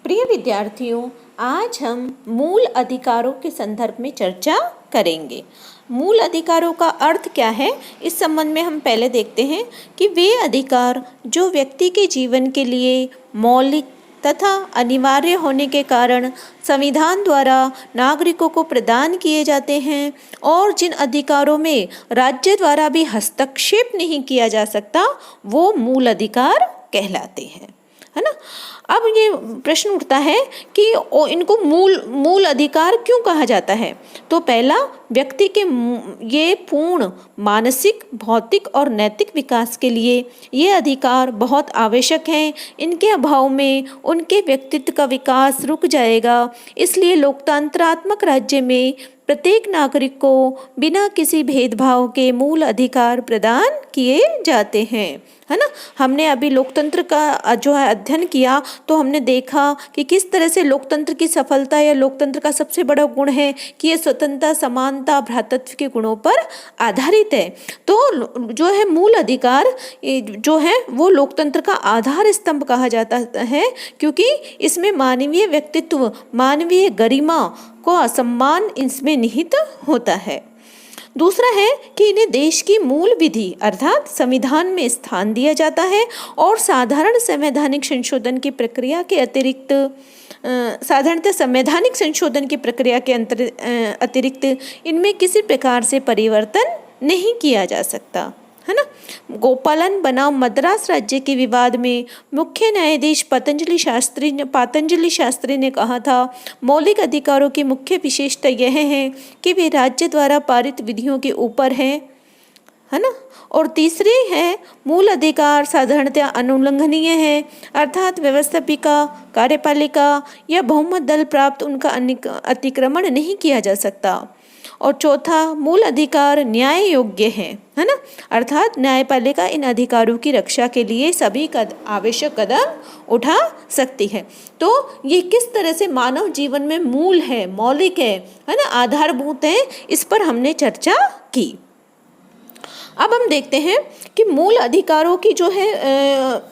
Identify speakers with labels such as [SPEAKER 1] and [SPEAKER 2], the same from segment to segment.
[SPEAKER 1] प्रिय विद्यार्थियों, आज हम मूल अधिकारों के संदर्भ में चर्चा करेंगे। मूल अधिकारों का अर्थ क्या है, इस संबंध में हम पहले देखते हैं कि वे अधिकार जो व्यक्ति के जीवन के लिए मौलिक तथा अनिवार्य होने के कारण संविधान द्वारा नागरिकों को प्रदान किए जाते हैं और जिन अधिकारों में राज्य द्वारा भी हस्तक्षेप नहीं किया जा सकता, वो मूल अधिकार कहलाते हैं, है ना। अब ये प्रश्न उठता है कि इनको मूल अधिकार क्यों कहा जाता है। तो पहला, व्यक्ति के ये पूर्ण मानसिक, भौतिक और नैतिक विकास के लिए ये अधिकार बहुत आवश्यक हैं। इनके अभाव में उनके व्यक्तित्व का विकास रुक जाएगा। इसलिए लोकतंत्रात्मक राज्य में प्रत्येक नागरिक को बिना किसी भेदभाव के मूल अधिकार प्रदान किए जाते हैं, है ना। हमने अभी लोकतंत्र का जो है अध्ययन किया, तो हमने देखा कि किस तरह से लोकतंत्र की सफलता या लोकतंत्र का सबसे बड़ा गुण है कि ये स्वतंत्रता, समानता, भ्रातृत्व के गुणों पर आधारित है। तो जो है मूल अधिकार जो है वो लोकतंत्र का आधार स्तंभ कहा जाता है, क्योंकि इसमें मानवीय व्यक्तित्व, मानवीय गरिमा को सम्मान इसमें निहित होता है। दूसरा है कि इन्हें देश की मूल विधि अर्थात संविधान में स्थान दिया जाता है और साधारण संवैधानिक संशोधन की प्रक्रिया के अतिरिक्त साधारणतः संवैधानिक संशोधन की प्रक्रिया के अतिरिक्त इनमें किसी प्रकार से परिवर्तन नहीं किया जा सकता, है ना। गोपालन बनाम मद्रास राज्य के विवाद में मुख्य न्यायाधीश पातंजलि शास्त्री ने कहा था, मौलिक अधिकारों की मुख्य विशेषता यह है कि वे राज्य द्वारा पारित विधियों के ऊपर है ना। और तीसरी है, मूल अधिकार साधारणतः अनुल्लंघनीय है, अर्थात व्यवस्थापिका, कार्यपालिका या बहुमत दल प्राप्त उनका अतिक्रमण नहीं किया जा सकता। और चौथा, मूल अधिकार न्याय योग्य है ना, अर्थात न्यायपालिका इन अधिकारों की रक्षा के लिए सभी आवश्यक कदम उठा सकती है। तो ये किस तरह से मानव जीवन में मूल है, मौलिक है ना, आधारभूत है, इस पर हमने चर्चा की। अब हम देखते हैं कि मूल अधिकारों की जो है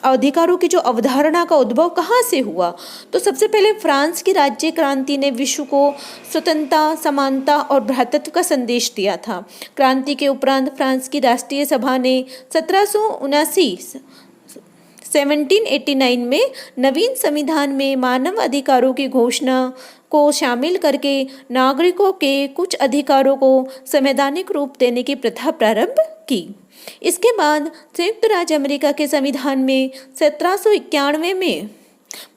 [SPEAKER 1] अधिकारों की जो अवधारणा का उद्भव कहाँ से हुआ। तो सबसे पहले फ्रांस की राज्य क्रांति ने विश्व को स्वतंत्रता, समानता और भ्रातृत्व का संदेश दिया था। क्रांति के उपरांत फ्रांस की राष्ट्रीय सभा ने 1789 में नवीन संविधान में मानव अधिकारों की घोषणा को शामिल करके नागरिकों के कुछ अधिकारों को संवैधानिक रूप देने की प्रथा प्रारंभ की। इसके बाद संयुक्त राज्य अमेरिका के संविधान में 1791 में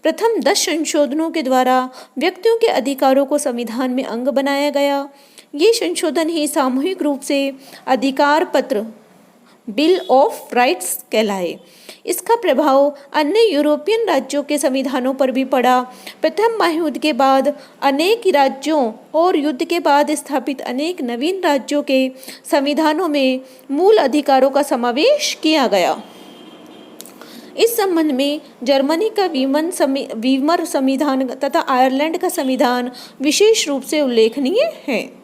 [SPEAKER 1] प्रथम 10 संशोधनों के द्वारा व्यक्तियों के अधिकारों को संविधान में अंग बनाया गया। ये संशोधन ही सामूहिक रूप से अधिकार पत्र, बिल ऑफ राइट्स कहलाए। इसका प्रभाव अन्य यूरोपियन राज्यों के संविधानों पर भी पड़ा। प्रथम महायुद्ध के बाद अनेक राज्यों और युद्ध के बाद स्थापित अनेक नवीन राज्यों के संविधानों में मूल अधिकारों का समावेश किया गया। इस संबंध में जर्मनी का वीमर संविधान तथा आयरलैंड का संविधान विशेष रूप से उल्लेखनीय है।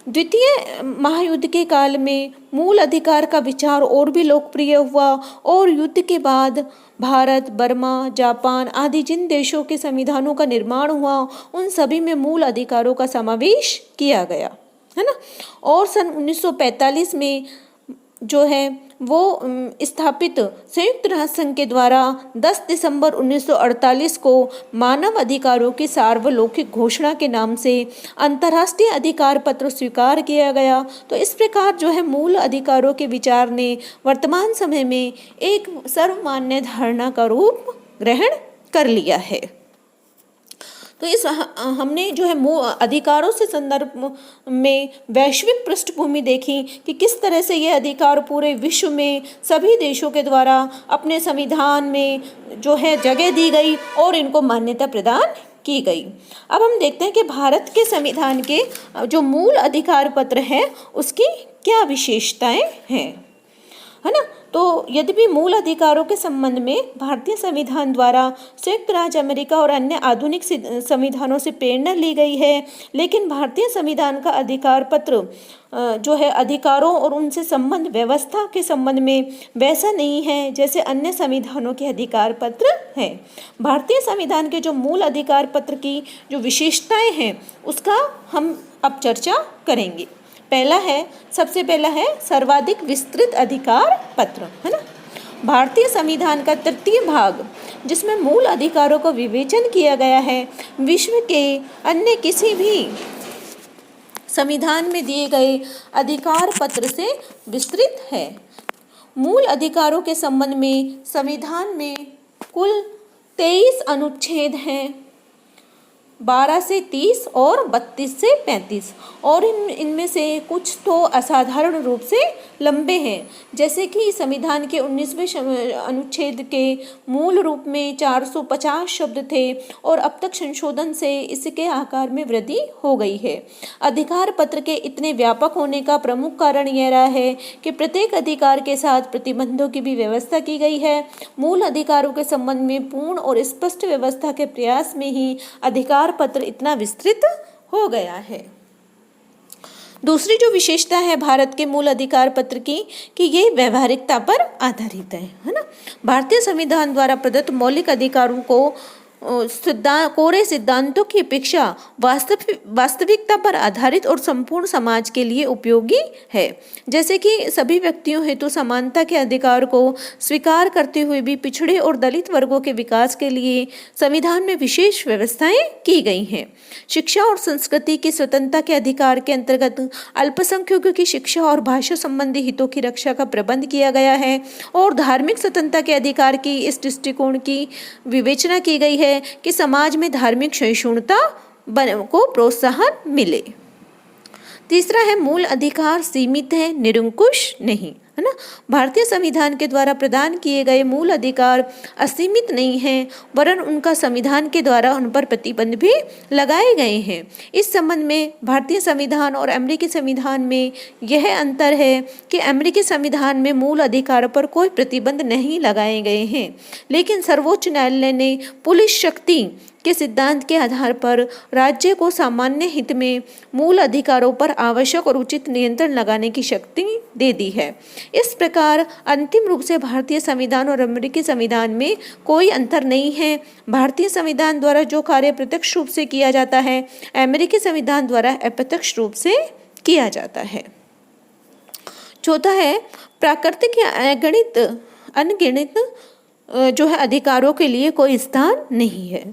[SPEAKER 1] द्वितीय महायुद्ध के काल में मूल अधिकार का विचार और भी लोकप्रिय हुआ और युद्ध के बाद भारत, बर्मा, जापान आदि जिन देशों के संविधानों का निर्माण हुआ, उन सभी में मूल अधिकारों का समावेश किया गया, है ना। और सन 1945 में जो है वो स्थापित संयुक्त राष्ट्र संघ के द्वारा 10 दिसंबर 1948 को मानव अधिकारों की सार्वलौकिक घोषणा के नाम से अंतर्राष्ट्रीय अधिकार पत्र स्वीकार किया गया। तो इस प्रकार जो है मूल अधिकारों के विचार ने वर्तमान समय में एक सर्वमान्य धारणा का रूप ग्रहण कर लिया है। तो इस हमने जो है अधिकारों से संदर्भ में वैश्विक पृष्ठभूमि देखी कि किस तरह से ये अधिकार पूरे विश्व में सभी देशों के द्वारा अपने संविधान में जो है जगह दी गई और इनको मान्यता प्रदान की गई। अब हम देखते हैं कि भारत के संविधान के जो मूल अधिकार पत्र है उसकी क्या विशेषताएं हैं, है ना। तो यद्यपि मूल अधिकारों के संबंध में भारतीय संविधान द्वारा संयुक्त राज्य अमेरिका और अन्य आधुनिक संविधानों से प्रेरणा ली गई है, लेकिन भारतीय संविधान का अधिकार पत्र जो है अधिकारों और उनसे संबंध व्यवस्था के संबंध में वैसा नहीं है जैसे अन्य संविधानों के अधिकार पत्र है। भारतीय संविधान के जो मूल अधिकार पत्र की जो विशेषताएं हैं उसका हम अब चर्चा करेंगे। सबसे पहला है सर्वाधिक विस्तृत अधिकार पत्र, है ना। भारतीय संविधान का तृतीय भाग जिसमें मूल अधिकारों का विवेचन किया गया है, विश्व के अन्य किसी भी संविधान में दिए गए अधिकार पत्र से विस्तृत है। मूल अधिकारों के संबंध में संविधान में कुल 23 अनुच्छेद हैं, 12 से 30 और 32 से 35, और इनमें से कुछ तो असाधारण रूप से लंबे हैं, जैसे कि संविधान के 19वें अनुच्छेद के मूल रूप में 450 शब्द थे और अब तक संशोधन से इसके आकार में वृद्धि हो गई है। अधिकार पत्र के इतने व्यापक होने का प्रमुख कारण यह रहा है कि प्रत्येक अधिकार के साथ प्रतिबंधों की भी व्यवस्था की गई है। मूल अधिकारों के संबंध में पूर्ण और स्पष्ट व्यवस्था के प्रयास में ही अधिकार पत्र इतना विस्तृत हो गया है। दूसरी जो विशेषता है भारत के मूल अधिकार पत्र की कि ये व्यवहारिकता पर आधारित है ना। भारतीय संविधान द्वारा प्रदत्त मौलिक अधिकारों को कोरे सिद्धांतों की अपेक्षा वास्तविकता पर आधारित और संपूर्ण समाज के लिए उपयोगी है। जैसे कि सभी व्यक्तियों हेतु समानता के अधिकार को स्वीकार करते हुए भी पिछड़े और दलित वर्गों के विकास के लिए संविधान में विशेष व्यवस्थाएं की गई हैं। शिक्षा और संस्कृति की स्वतंत्रता के अधिकार के अंतर्गत अल्पसंख्यकों की शिक्षा और भाषा संबंधी हितों की रक्षा का प्रबंध किया गया है और धार्मिक स्वतंत्रता के अधिकार की इस दृष्टिकोण की विवेचना की गई है कि समाज में धार्मिक सहिष्णुता को प्रोत्साहन मिले। तीसरा है मूल अधिकार सीमित है, निरंकुश नहीं, है ना। भारतीय संविधान के द्वारा प्रदान किए गए मूल अधिकार असीमित नहीं हैं, वरन उनका संविधान के द्वारा उन पर प्रतिबंध भी लगाए गए हैं। इस संबंध में भारतीय संविधान और अमेरिकी संविधान में यह अंतर है कि अमेरिकी संविधान में मूल अधिकारों पर कोई प्रतिबंध नहीं लगाए गए हैं, लेकिन सर्वोच्च न्यायालय ने पुलिस शक्ति के सिद्धांत के आधार पर राज्य को सामान्य हित में मूल अधिकारों पर आवश्यक और उचित नियंत्रण लगाने की शक्ति दे दी है। इस प्रकार अंतिम रूप से भारतीय संविधान और अमेरिकी संविधान में कोई अंतर नहीं है। भारतीय संविधान द्वारा जो कार्य प्रत्यक्ष रूप से किया जाता है, अमेरिकी संविधान द्वारा अप्रत्यक्ष रूप से किया जाता है। चौथा है प्राकृतिक या अनगिनत जो है अधिकारों के लिए कोई स्थान नहीं है।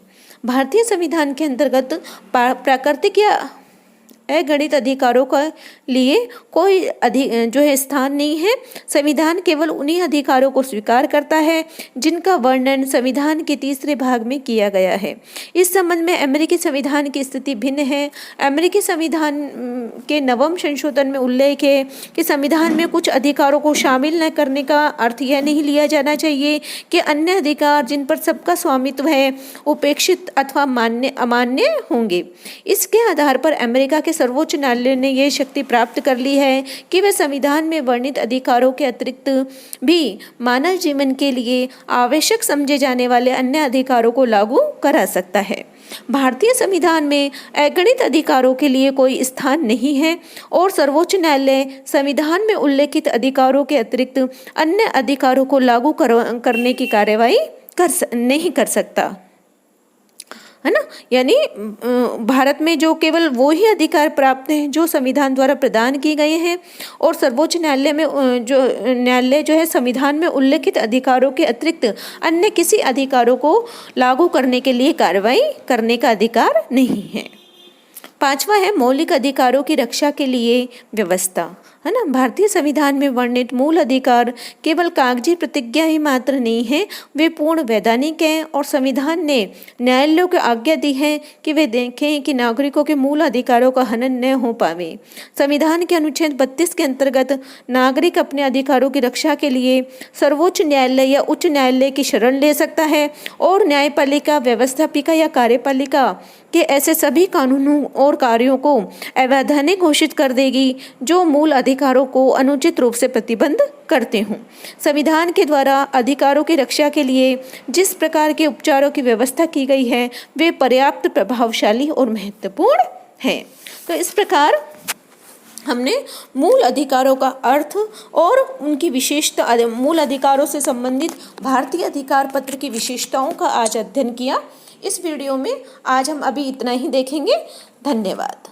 [SPEAKER 1] भारतीय संविधान के अंतर्गत प्राकृतिक या अगणित अधिकारों के लिए कोई जो है स्थान नहीं है। संविधान केवल उन्हीं अधिकारों को स्वीकार करता है जिनका वर्णन संविधान के तीसरे भाग में किया गया है। इस संबंध में अमेरिकी संविधान की स्थिति भिन्न है। अमेरिकी संविधान के 9वें संशोधन में उल्लेख है कि संविधान में कुछ अधिकारों को शामिल न करने का अर्थ यह नहीं लिया जाना चाहिए कि अन्य अधिकार जिन पर सबका स्वामित्व है उपेक्षित अथवा अमान्य होंगे। इसके आधार पर अमेरिका के सर्वोच्च न्यायालय ने यह शक्ति प्राप्त कर ली है कि वह संविधान में वर्णित अधिकारों के अतिरिक्त भी मानव जीवन के लिए आवश्यक समझे जाने वाले अन्य अधिकारों को लागू करा सकता है। भारतीय संविधान में अगणित अधिकारों के लिए कोई स्थान नहीं है और सर्वोच्च न्यायालय संविधान में उल्लेखित अधिकारों के अतिरिक्त अन्य अधिकारों को लागू करने की कार्यवाही नहीं कर सकता, है ना। यानी भारत में जो केवल वो ही अधिकार प्राप्त हैं जो संविधान द्वारा प्रदान किए गए हैं और सर्वोच्च न्यायालय जो है संविधान में उल्लेखित अधिकारों के अतिरिक्त अन्य किसी अधिकारों को लागू करने के लिए कार्रवाई करने का अधिकार नहीं है। पांचवा है मौलिक अधिकारों की रक्षा के लिए व्यवस्था, है ना। भारतीय संविधान में वर्णित मूल अधिकार केवल कागजी प्रतिज्ञा ही मात्र नहीं है, वे पूर्ण वैधानिक हैं और संविधान ने न्यायालयों को आज्ञा दी है कि वे देखें कि नागरिकों के मूल अधिकारों का हनन न हो पावे। संविधान के अनुच्छेद 32 के अंतर्गत नागरिक अपने अधिकारों की रक्षा के लिए सर्वोच्च न्यायालय या उच्च न्यायालय की शरण ले सकता है और न्यायपालिका, व्यवस्थापिका या कार्यपालिका के ऐसे सभी कानूनों और कार्यों को अवैधानिक घोषित कर देगी जो मूल अधिकारों को अनुचित रूप से प्रतिबंध करते हों। संविधान के द्वारा अधिकारों की रक्षा के लिए जिस प्रकार के उपचारों की व्यवस्था की गई है वे पर्याप्त, प्रभावशाली और महत्वपूर्ण हैं। तो इस प्रकार हमने मूल अधिकारों का अर्थ और उनकी विशेषता, मूल अधिकारों से संबंधित भारतीय अधिकार पत्र की विशेषताओं का आज अध्ययन किया। इस वीडियो में आज हम अभी इतना ही देखेंगे। धन्यवाद।